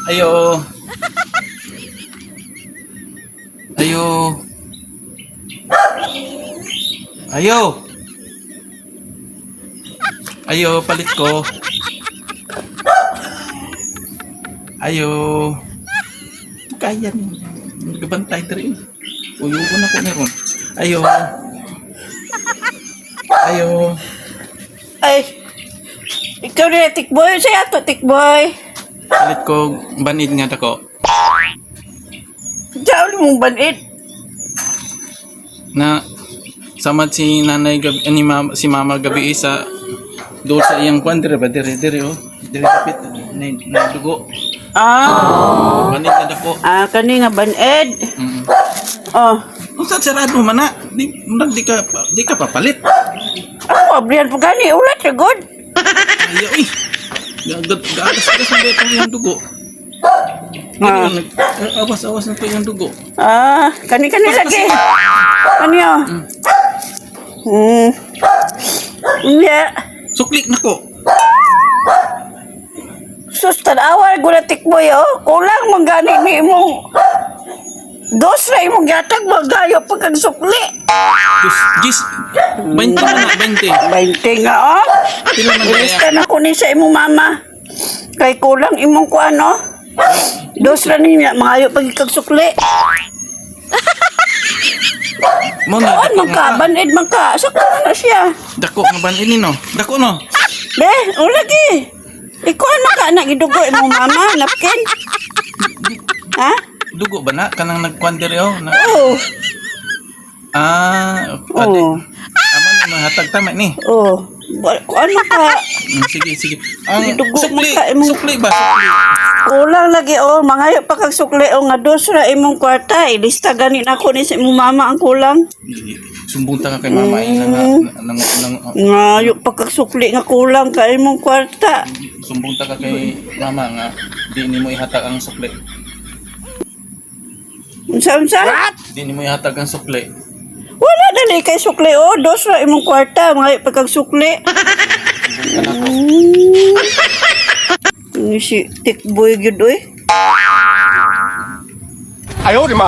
Ayo. Ayo. Ayo. Ayo, palit ko. Ayo. Kaya ni. Gabantay diri. Uyugon ako ni ron. Ayo. Ayo. Ay, ikaw na tikboy. Saya to tikboy. Palit ko banid nga dako. Diyaw mong banit. Na samad si nanay gabi si mama gabi sa doon sa iyang kwan dire ba dire oh. Dire kapit na dugo. Banid nga dako. Kani nga banid. Oh. Kung saan sarado man na, di ka papalit. Brian po gani. Ulat na good. Ayaw eh. Gagas-gas na ito yung dugo. Awas-awas na ito yung dugo. Kani lagi. Kani Yeah. Suklik na ko. Sus, tanawa. Gulatik mo kulang manggani ni imong dos na imong gatag magayo pagkang sukli. Gis, 20 na 20. 20 nga Pila man Ilista na ko ni sa imong mama. Kay kulang imong kuan dos na niya magayo pagkang sukli. Mo na Banid magka. Sakto na siya. dako nga ban ini no. Dako no. Be, lagi. Ikuan maka anak gidugo imong mama napkin. Ha? Dugo ba na kanang nagkwan dire oh. Oo. Ate. Aman na hatag tama ni. Kuan maka Sige. Ang Dugo sukli, maka imong- sukli ba? Sukli. kulang lagi mangayo pa kag sukli nga dos ra imong kwarta. Ilista gani nako ni sa imong mama ang kulang. Sumbong ta ka kay mama nang Ngayo pa kag sukli nga kulang ka imong kwarta. sumbong ta ka kay mama nga di nimo ihatag ang sukli. Unsa? Di nimo ihatag ang sukli. Wala dali kay sukli dos ra imong kwarta mangayo pa kag sukli. Kanako. Ni si tikboy gyud oy. Ayaw, di ma.